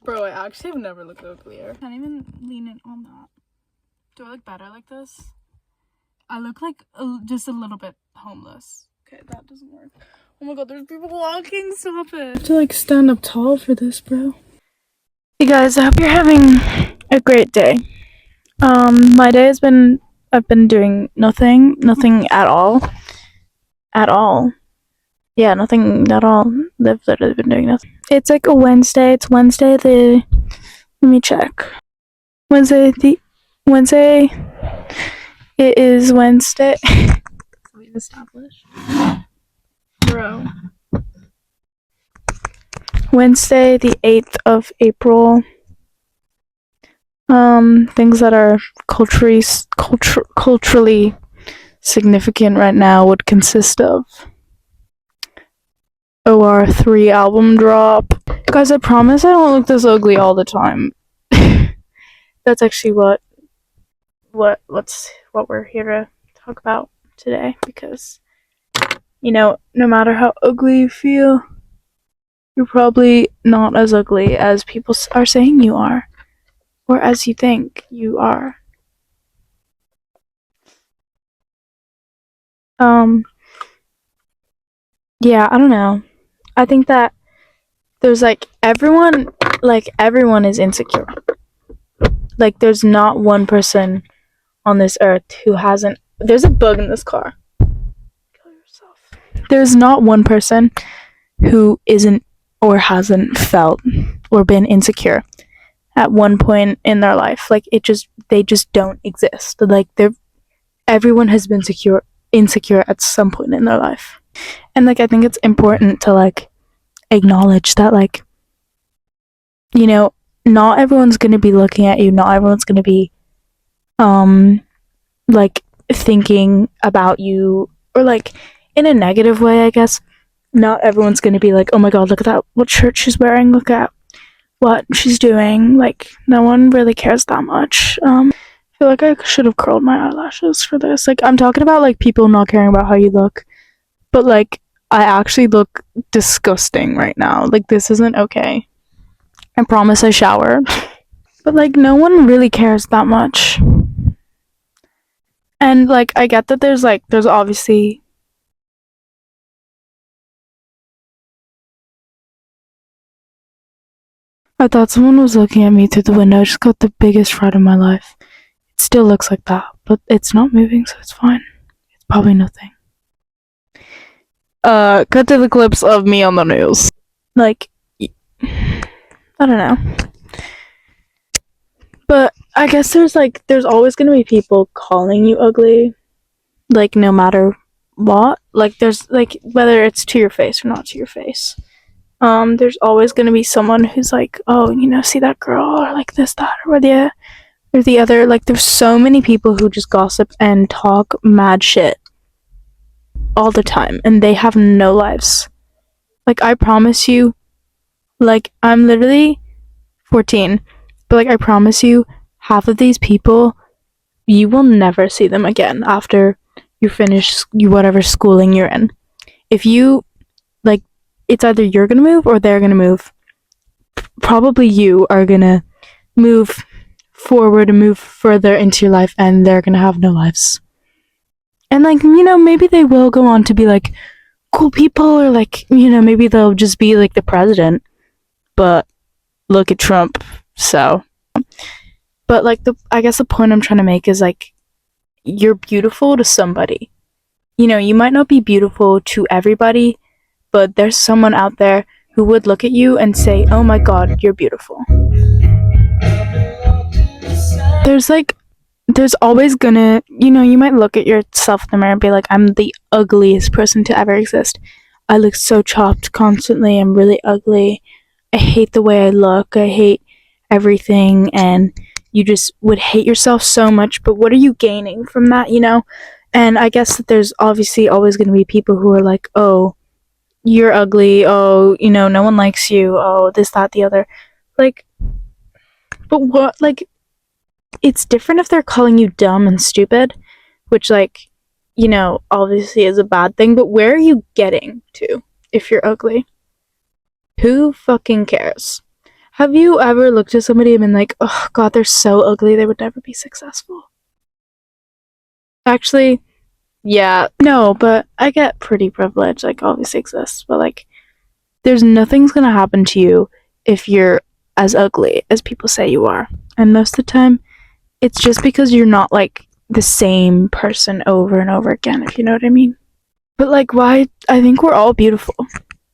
Bro, I actually have never looked uglier. Can't even lean in on that. Do I look better like this? I look like just a little bit homeless. Okay, that doesn't work. Oh my god, there's people walking. Stop it. I have to like stand up tall for this, bro. Hey guys, I hope you're having a great day. My day has been, I've been doing nothing at all. Yeah, nothing at all. I've literally been doing nothing. It's like a Wednesday. It's Wednesday let me check. Wednesday. It is Wednesday. We've established. Bro. Wednesday, the 8th of April. Things that are culturally significant right now would consist of OR3 album drop. Guys, I promise I don't look this ugly all the time. That's actually what we're here to talk about today, because no matter how ugly you feel, you're probably not as ugly as people are saying you are, or as you think you are. Yeah, I don't know. I think that there's everyone is insecure. Like, there's not one person on this earth who hasn't. There's a bug in this car. Kill yourself. There's not one person who isn't or hasn't felt or been insecure at one point in their life. Like, they just don't exist. Like, everyone has been insecure at some point in their life. And I think it's important to acknowledge that not everyone's going to be looking at you, not everyone's going to be thinking about you, or in a negative way, I guess. Not everyone's going to be like, oh my god, look at that, what shirt she's wearing, look at what she's doing. No one really cares that much. I feel like I should have curled my eyelashes for this. I'm talking about people not caring about how you look, but I actually look disgusting right now. This isn't okay. I promise I showered. But no one really cares that much. And I get that there's obviously I thought someone was looking at me through the window. I just got the biggest fright of my life. It still looks like that, but it's not moving, so it's fine. It's probably nothing. Cut to the clips of me on the news. I don't know. But I guess there's always gonna be people calling you ugly. No matter what. There's whether it's to your face or not to your face. There's always gonna be someone who's oh, see that girl, or this, that, or the other. There's so many people who just gossip and talk mad shit all the time, and they have no lives. I promise you, I'm literally 14, but I promise you, half of these people, you will never see them again after you finish whatever schooling you're in. If you it's either you're gonna move or they're gonna move. Probably you are gonna move forward and move further into your life, and they're gonna have no lives. And maybe they will go on to be cool people, or maybe they'll just be the president. But look at Trump. So, but I guess the point I'm trying to make is you're beautiful to somebody. You might not be beautiful to everybody, but there's someone out there who would look at you and say, oh my god, you're beautiful. There's always gonna, you might look at yourself in the mirror and be like, I'm the ugliest person to ever exist. I look so chopped constantly. I'm really ugly. I hate the way I look. I hate everything. And you just would hate yourself so much. But what are you gaining from that, And I guess that there's obviously always going to be people who are like, oh, you're ugly. Oh, no one likes you. Oh, this, that, the other. But what, it's different if they're calling you dumb and stupid, which obviously is a bad thing, but where are you getting to if you're ugly? Who fucking cares? Have you ever looked at somebody and been like, oh god, they're so ugly, they would never be successful? Actually, yeah, no, but I get pretty privilege, like, obviously exists, but like, there's nothing's gonna happen to you if you're as ugly as people say you are. And most of the time, it's just because you're not like the same person over and over again, if you know what I mean. But like, why? I think we're all beautiful.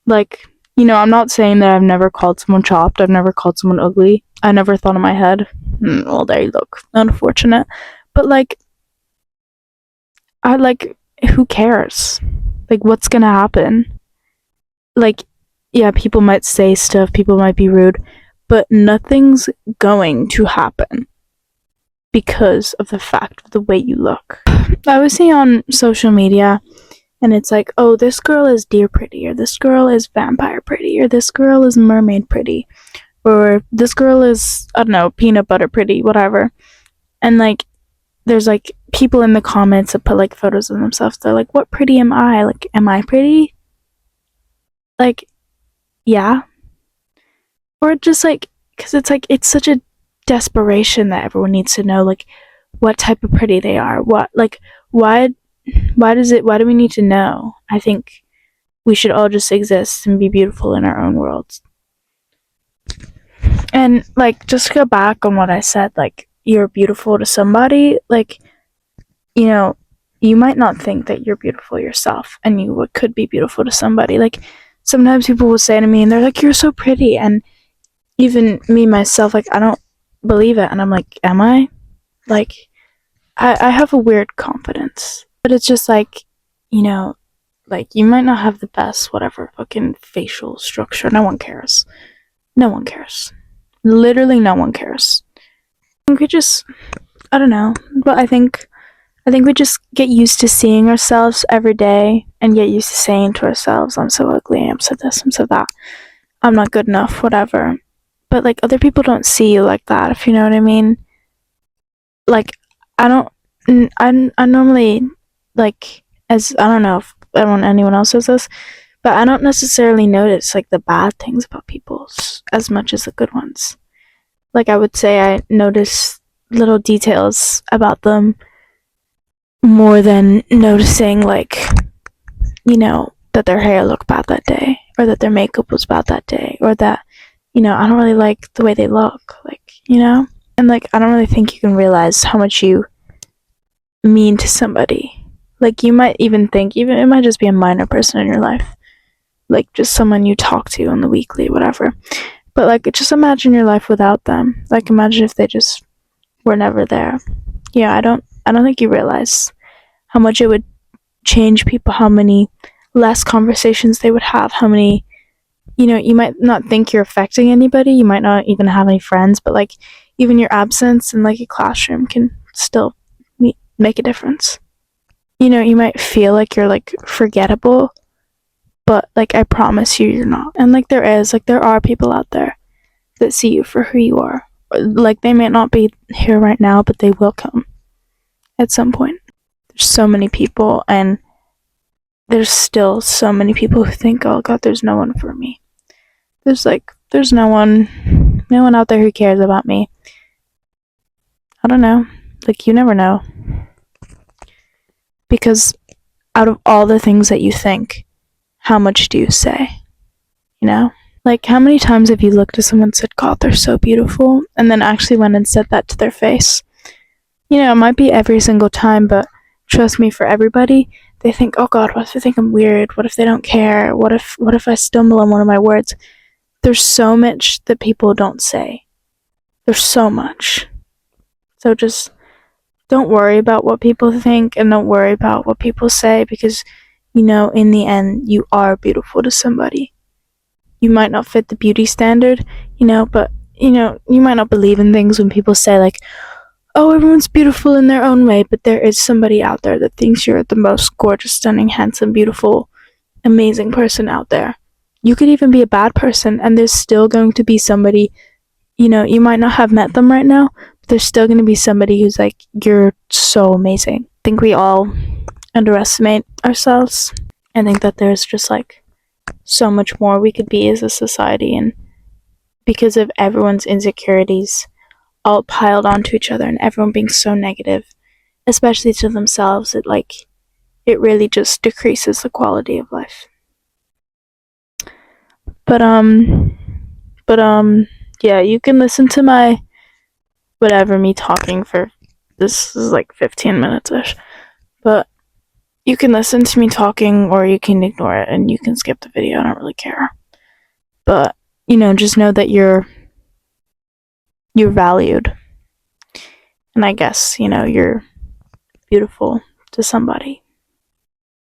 Like, I'm not saying that I've never called someone chopped, I've never called someone ugly. I never thought in my head, well, there you look. Unfortunate. But like, who cares? Like, what's gonna happen? Like, yeah, people might say stuff, people might be rude, but nothing's going to happen because of the fact of the way you look. I was seeing on social media, and it's like, oh, this girl is deer pretty, or this girl is vampire pretty, or this girl is mermaid pretty, or this girl is, I don't know, peanut butter pretty, whatever. And like, there's like people in the comments that put like photos of themselves. They're like, what pretty am I? Like, am I pretty? Like, yeah. Or just like, because it's like, it's such a desperation that everyone needs to know, like, what type of pretty they are. What, like, why do we need to know? I think we should all just exist and be beautiful in our own worlds. And like, just to go back on what I said, like, you're beautiful to somebody, like, you might not think that you're beautiful yourself, and you could be beautiful to somebody. Like, sometimes people will say to me, and they're like, you're so pretty, and even me myself, like, I don't believe it, and I'm like, am I? Like, I have a weird confidence, but it's just like, like, you might not have the best whatever fucking facial structure. No one cares. No one cares. Literally no one cares. I think I don't know, but I think we just get used to seeing ourselves every day and get used to saying to ourselves, I'm so ugly, I'm so this, I'm so that, I'm not good enough, whatever. But like, other people don't see you like that, if you know what I mean. Like, I don't, I normally, like, as, I don't know if anyone else says this, but I don't necessarily notice like the bad things about people as much as the good ones. Like, I would say I notice little details about them more than noticing, like, that their hair looked bad that day, or that their makeup was bad that day, or that, I don't really like the way they look, like, and like, I don't really think you can realize how much you mean to somebody. Like, you might even think, even it might just be a minor person in your life, like just someone you talk to on the weekly, whatever. But like, just imagine your life without them. Like, imagine if they just were never there. Yeah, I don't think you realize how much it would change people, how many less conversations they would have, how many, you might not think you're affecting anybody, you might not even have any friends, but like, even your absence in like a classroom can still make a difference. You might feel like you're like forgettable, but like, I promise you, you're not. And like, there are people out there that see you for who you are. Like, they may not be here right now, but they will come at some point. There's so many people, and there's still so many people who think, oh god, there's no one for me. There's no one out there who cares about me. I don't know. Like, you never know. Because out of all the things that you think, how much do you say? Like, how many times have you looked at someone and said, god, they're so beautiful, and then actually went and said that to their face? It might be every single time, but trust me, for everybody, they think, oh god, what if they think I'm weird? What if they don't care? What if I stumble on one of my words? There's so much that people don't say. There's so much. So just don't worry about what people think, and don't worry about what people say, because, in the end, you are beautiful to somebody. You might not fit the beauty standard, but, you might not believe in things when people say, like, oh, everyone's beautiful in their own way, but there is somebody out there that thinks you're the most gorgeous, stunning, handsome, beautiful, amazing person out there. You could even be a bad person, and there's still going to be somebody, you might not have met them right now, but there's still going to be somebody who's like, you're so amazing. I think we all underestimate ourselves. I think that there's just like so much more we could be as a society, and because of everyone's insecurities all piled onto each other and everyone being so negative, especially to themselves. It really just decreases the quality of life. But yeah, you can listen to my whatever, me talking for, this is like 15 minutes ish, but you can listen to me talking or you can ignore it and you can skip the video. I don't really care. But just know that you're valued, and I guess you're beautiful to somebody.